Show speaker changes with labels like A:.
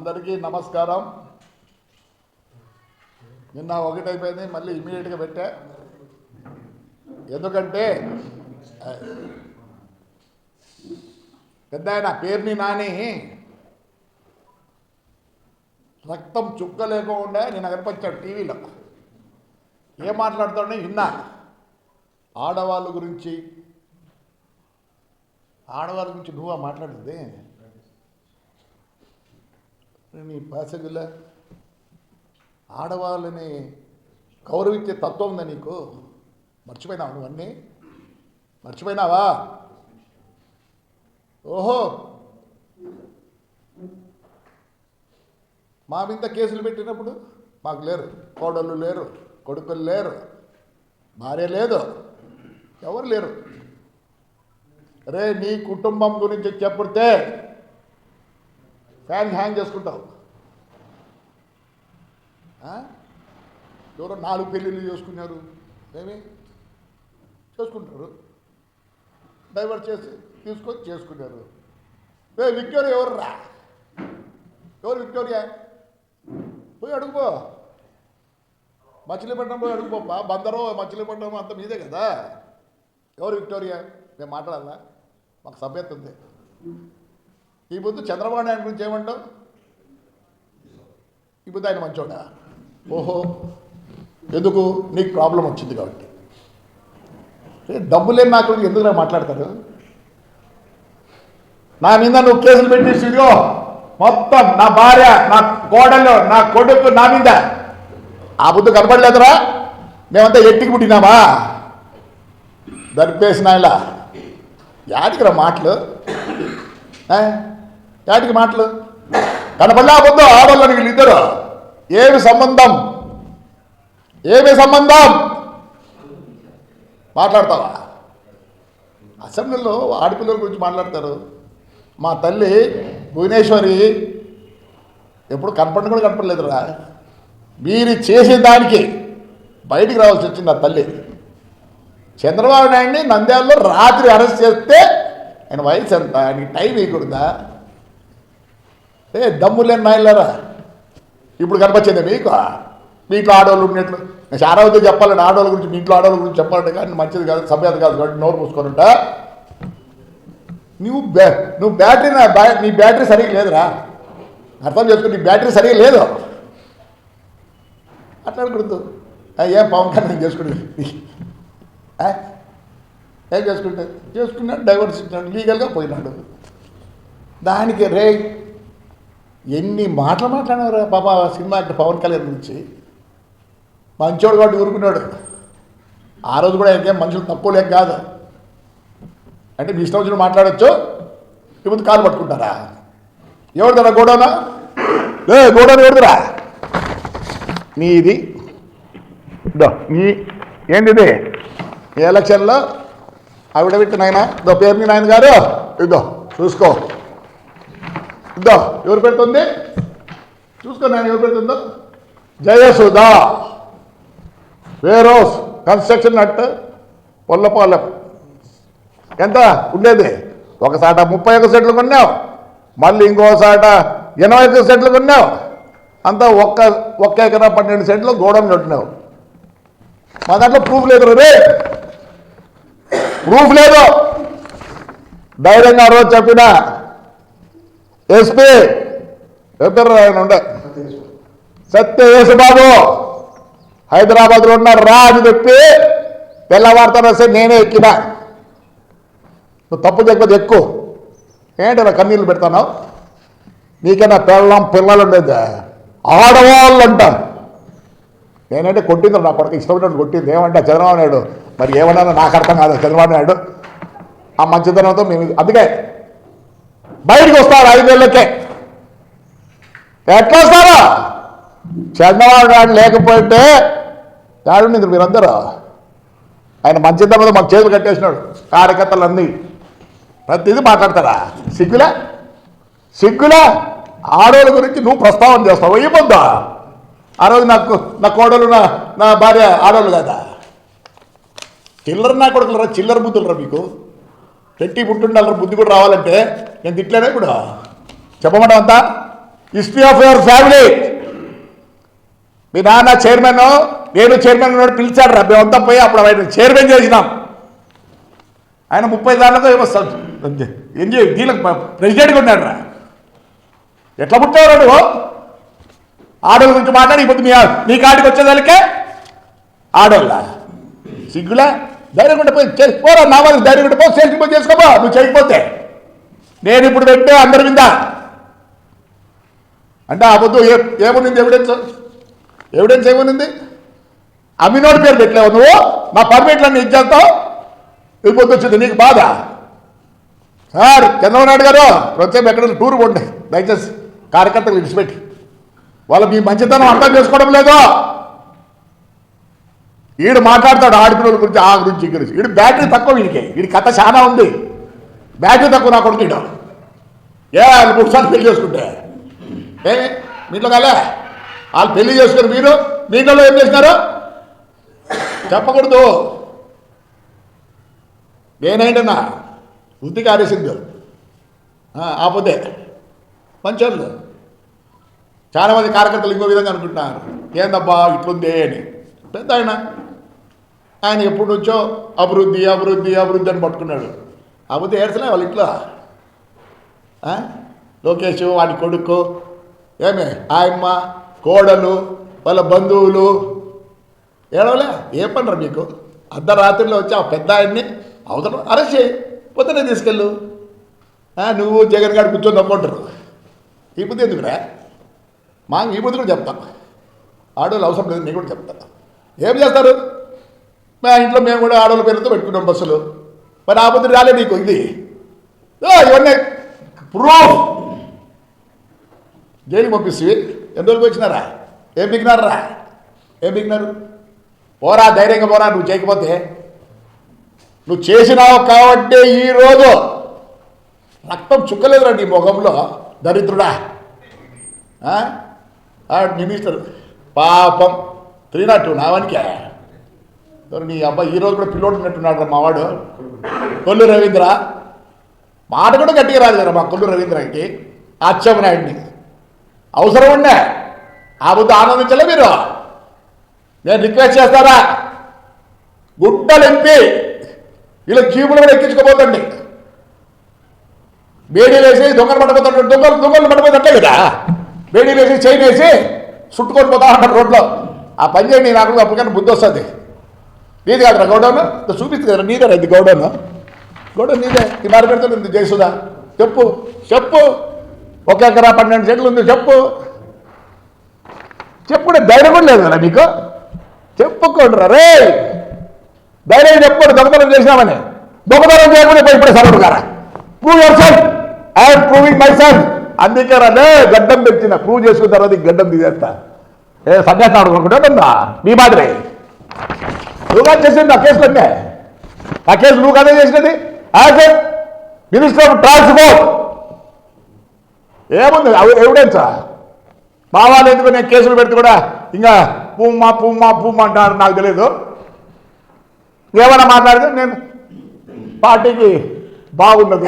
A: అందరికీ నమస్కారం. నిన్న ఒకటైపోయింది, మళ్ళీ ఇమీడియట్గా పెట్టా. ఎందుకంటే పెద్ద ఆయన పేరుని నాని రక్తం చుక్క లేకుండా నేను కనిపించాడు టీవీలో. ఏం మాట్లాడుతాడని విన్నా. ఆడవాళ్ళ గురించి నువ్వా మాట్లాడింది? నీ ప్యాసేజీలో ఆడవాళ్ళని గౌరవించే తత్వం ఉందా నీకు? మర్చిపోయినావు నువ్వన్నీ? మర్చిపోయినావా? ఓహో, మా మీద కేసులు పెట్టినప్పుడు మాకు లేరు, కోడళ్ళు లేరు, కొడుకులు లేరు, భార్య లేదు, ఎవరు లేరు. రే, నీ కుటుంబం గురించి చెప్తే ఫ్యాన్ హ్యాంగ్ చేసుకుంటావు. ఎవరో 4 పెళ్ళిళ్ళు చేసుకున్నారు, ఏమి చేసుకుంటారు, డైవర్ట్ చేసి తీసుకొని చేసుకున్నారు. విక్టోరియా ఎవర్రా? ఎవరు విక్టోరియా? పోయి అడుగుపో, మచిలీపట్నం పోయి అడుగుపోప్పా. బందరో మచిలీపట్నం అంత మీదే కదా. ఎవరు విక్టోరియా? మేము మాట్లాడాలా? మాకు సభ్యత ఉంది. ఈ బుద్ధు చంద్రబాబు నాయుడు గురించి ఏమంటావు? ఈ బుద్ధి ఆయన మంచోడా? ఓహో, ఎందుకు? నీకు ప్రాబ్లం వచ్చింది కాబట్టి. డబ్బు లేని నాకు ఎందుకు మాట్లాడతారు? నా మీద నువ్వు కేసులు పెట్టి స్టూడియో మొత్తం నా భార్య, నా కోడలు, నా కొడుకు నా మీద. ఆ బుద్ధి కనపడలేదురా? మేమంతా ఎట్టికి పుట్టినామా? దరిపేసిన ఇలా యాటికిరా మాటలు? యాటికి మాటలు? కనపడలే బుద్ధు ఆడవాళ్ళని వీళ్ళిద్దరు. ఏమి సంబంధం? మాట్లాడతావా? అసెంబ్లీలో ఆడపిల్లల గురించి మాట్లాడతారు. మా తల్లి భువనేశ్వరి ఎప్పుడు కనపడని కూడా కనపడలేదురా. మీరు చేసే దానికి బయటికి రావాల్సి వచ్చింది ఆ తల్లి. చంద్రబాబు నాయుడిని నంద్యాలలో రాత్రి అరెస్ట్ చేస్తే ఆయన వయసు ఎంత? ఆయనకి టైం వేయకూడదా? దమ్ము లేని నాయనలారా, ఇప్పుడు కనిపించింది మీకు? మీ ఇంట్లో ఆడవాళ్ళు ఉన్నట్లు నేను చాలా అవుతే చెప్పాలండి. ఆడవాళ్ళ గురించి, మీ ఇంట్లో ఆడవాళ్ళ గురించి చెప్పాలంటే కానీ మంచిది కాదు, సభ్యత కాదు కాబట్టి నోరు మూసుకోనుంటా. నువ్వు బ్యాటరీ నీ బ్యాటరీ సరిగ్గా లేదురా. అర్థం చేసుకుని, నీ బ్యాటరీ సరిగ్గా లేదు. మాట్లాడకూడదు. ఏం పవన్ కళ్యాణ్ చేసుకుంటుంది? ఏం చేసుకున్నాడు, డైవర్స్ ఇచ్చినాడు, లీగల్గా పోయినాడు. దానికి రే ఎన్ని మాటలు మాట్లాడినారా పాప సినిమా యాక్టర్ పవన్ కళ్యాణ్ గురించి. మంచోడు కాబట్టి ఊరుకున్నాడు. ఆ రోజు కూడా ఇంకేం మనుషులు తక్కువ లేక కాదు. అంటే మీ ఇష్టం వచ్చిన మాట్లాడచ్చు, ఇప్పుడు కాలు పట్టుకుంటారా? ఎవరిదరా గోడౌనా? గోడౌన్ ఎవరిదిరా? నీది. నీ ఏంటిది? ఈ ఎలక్షన్లో ఆవిడ పెట్టి నాయన పేరుని నాయన గారు ఇద్దో చూసుకో. ఇద్దో ఎవరు పెడుతుంది చూసుకో నాయన, ఎవరు పెడుతుందో. జయసుధా వేరోస్ కన్స్ట్రక్షన్ అట్ పొల్లపాలెం. ఎంత ఉండేది? ఒకసాట 31 సెంట్లు కొన్నావు, మళ్ళీ ఇంకోసాట 81 సెంట్లు కొన్నావు. అంతా ఒక్క ఎకరా 12 సెంట్లు గోడౌన్ కట్టినావు. మా దాంట్లో ప్రూఫ్ లేదు రే, ప్రూఫ్ లేదు. ధైర్యంగా రోజు చెప్పిన ఎస్పీ ఎవరు ఆయన ఉండే సత్య యేసుబాబు హైదరాబాద్లో ఉన్నారు రా అని చెప్పి తెల్లవారుతాను వస్తే నేనే ఎక్కిన. నువ్వు తప్పు చెప్పదు ఎక్కువ. ఏంటి నా కన్నీళ్ళు పెడతావు? నీకైనా పిల్లలు ఉండేది, ఆడవాళ్ళు అంట. నేనంటే కొట్టింది నా కొడుకు, ఇష్టపడినట్టు కొట్టింది. ఏమంటే చంద్రబాబు నాయుడు మరి ఏమన్నా నాకు అర్థం కాదు. చంద్రబాబు నాయుడు ఆ మంచితనంతో మేము అందుకే బయటికి వస్తారు 5 నెలలకే. ఎట్లా వస్తారా? చంద్రబాబు నాయుడు లేకపోతే ఏడుంది మీరందరూ? ఆయన మంచితనంతో మాకు చేతులు కట్టేసినాడు. కార్యకర్తలు అన్నీ ప్రతిదీ మాట్లాడతారా? సిగ్గులా ఆడవాళ్ళ గురించి నువ్వు ప్రస్తావన చేస్తావు. ఇబ్బందా? ఆ రోజు నా కోడలు నా భార్య ఆడవాళ్ళు కదా. చిల్లర నా కొడుకులరా, చిల్లర బుద్ధులరా మీకు. పెట్టి పుట్టుండాలరా, బుద్ధి కూడా రావాలంటే. నేను తిట్లేనా ఇప్పుడు? చెప్పమంటావంతా? History of your family. మీ నాన్న చైర్మన్, నేను చైర్మన్ పిలిచాడు రా, మేమంతా పోయి అప్పుడు ఆయన చైర్మన్ చేసినాం. ఆయన 30 సార్లుగా ఏమో ఎంజాయ్ దీనికి ప్రెసిడెంట్గా ఉన్నాడు రా. ఎట్లా పుట్టావు నువ్వు? ఆడోళ్ళ గురించి మాట్లాడి ఇప్పుడు నీ కాడికి వచ్చేదానికే ఆడోళ్ళ సిగ్గులా? ధైర్యం ఉంటే పోయి పోరా, నా వాళ్ళకి ధైర్యం ఉంటే పోయి సేల్స్ పోయి చేసుకోబో. నువ్వు చేయకపోతే నేను ఇప్పుడు పెట్టే అందరి మీద అంటే ఆ పొద్దు ఏముంది ఎవిడెన్స్ ఏముంది? అమ్మినోడి పేరు పెట్టలేవు నువ్వు, నా పర్మిట్లన్నీ ఇచ్చేస్తావు. ఈ పొద్దు వచ్చింది నీకు బాధ. సార్ చంద్రబాబు నాయుడు గారు ప్రత్యేక ఎక్కడ టూర్ పోండి దయచేసి, కార్యకర్తలు విడిచిపెట్టి. వాళ్ళు మీ మంచితనం అర్థం చేసుకోవడం లేదు. వీడు మాట్లాడతాడు ఆడపిల్లల గురించి, ఆ గురించి, ఈ గురించి. వీడు బ్యాటరీ తక్కువ, వీడి కథ చాలా ఉంది. బ్యాటరీ తక్కువ నా కొడుకు. వాళ్ళు 3 సార్లు పెళ్లి చేసుకుంటే మీ ఇంట్లో కాలే? వాళ్ళు పెళ్లి చేసుకుని మీరు మీ ఇంట్లో ఏం చేసినారు చెప్పకూడదు. నేనేంటన్నా వృత్తికి ఆరేసింది ఆపోతే మంచోళ్ళు. చాలామంది కార్యకర్తలు ఇంకో విధంగా అనుకుంటున్నారు, ఏందబ్బా ఇట్లుందే అని. పెద్ద ఆయన ఎప్పుడు నుంచో అభివృద్ధి అభివృద్ధి అభివృద్ధి అని పట్టుకున్నాడు. అభివృద్ధి ఏడ్చలే వాళ్ళ ఇంట్లో. లోకేష్, వాడి కొడుకు, ఏమే ఆయమ్మ, కోడలు, వాళ్ళ బంధువులు ఏడవలే. ఏ పనిరా మీకు? అర్ధరాత్రిలో వచ్చి ఆ పెద్ద ఆయన్ని అవతల అరెస్ట్ చేయి, పొద్దునే తీసుకెళ్ళు. నువ్వు జగన్ గారు కూర్చొని నమ్ముకుంటారు. ఈ బుద్ధి ఎందుకురా? ఈ బుద్ధి కూడా చెప్తా. ఆడవాళ్ళు అవసరం లేదు, నేను కూడా చెప్తాను. ఏం చేస్తారు? మా ఇంట్లో మేము కూడా ఆడవాళ్ళ పేరుతో పెట్టుకున్నాం బస్సులు. మరి ఆ బుద్ధి రాలే నీకు? ఇది ఇవన్నీ ప్రూఫ్. జైలుకి పంపిస్తే ఎన్ని రోజులకు వచ్చినారా? ఏం బిగినారా? ఏం బిగినారు? పోరా, ధైర్యంగా పోరా. నువ్వు చేయకపోతే నువ్వు చేసినావు కాబట్టి ఈరోజు రక్తం చుక్కలేదురా నీ ముఖంలో, దరిద్రుడా. మినిస్టర్ పాపం 302 నావానికే నీ అబ్బాయి ఈరోజు కూడా పిల్లోడు ఉన్నట్టున్నాడు మావాడు కొల్లు రవీంద్ర. మాట కూడా గట్టిగా రాదు కదా మా కొల్లు రవీంద్రకి. అచ్చెన్నాయుడిని అవసరం ఉండే ఆ బుద్ధి ఆనందించలే మీరు? నేను రిక్వెస్ట్ చేస్తారా, గుడ్డలు ఎంపి వీళ్ళ జీబులు కూడా ఎక్కించుకోపోతండి. బేడీలు వేసి దొంగలు పడిపోతాడు, దొంగలు పడిపోతుంటే కదా బేడీలు వేసి చైన్ వేసి చుట్టుకొని పోతా ఉంటారు రోడ్లో. ఆ పని చేయండి, నాకు అప్పటికన్నా బుద్ధి వస్తుంది. నీది కాదురా గౌడౌన్? చూపిస్తుంది కదా నీదే. ఇది గౌడౌన్ నీదే. ఈ మారి పెడుతుంది జయసుధా. చెప్పు 1 ఎకరా 12 సెంట్లు ఉంది. చెప్పుకుంటే ధైర్యం కూడా లేదు కదా మీకు? చెప్పుకోండి రే, ధైర్యం చెప్పుకోండి. దొంగతనం చేసినామని. దొంగతనం చేయకుండా ఇప్పుడే సరడు గారా, prove your self. I'm proving my self. అందుకే రాలే గడ్డం తెచ్చిన. ప్రూవ్ చేసుకున్న తర్వాత గడ్డం తీసేస్తా. సన్యాసం ఆడుకుంటుందా మీ మాదిరి? నువ్వు కాదు చేసింది ఆ కేసులన్నీ. ఆ కేసు నువ్వు కదే చేసినది. యాజ్ మినిస్టర్ ఆఫ్ ట్రాన్స్పోర్ట్ ఏముంది ఎవిడెన్సా? మా వాళ్ళు ఎందుకు నేను కేసులు పెడితే కూడా ఇంకా పూమ్మా అంటారు. నాకు తెలియదు. ఏమైనా మాట్లాడితే నేను పార్టీకి బాగుండదు.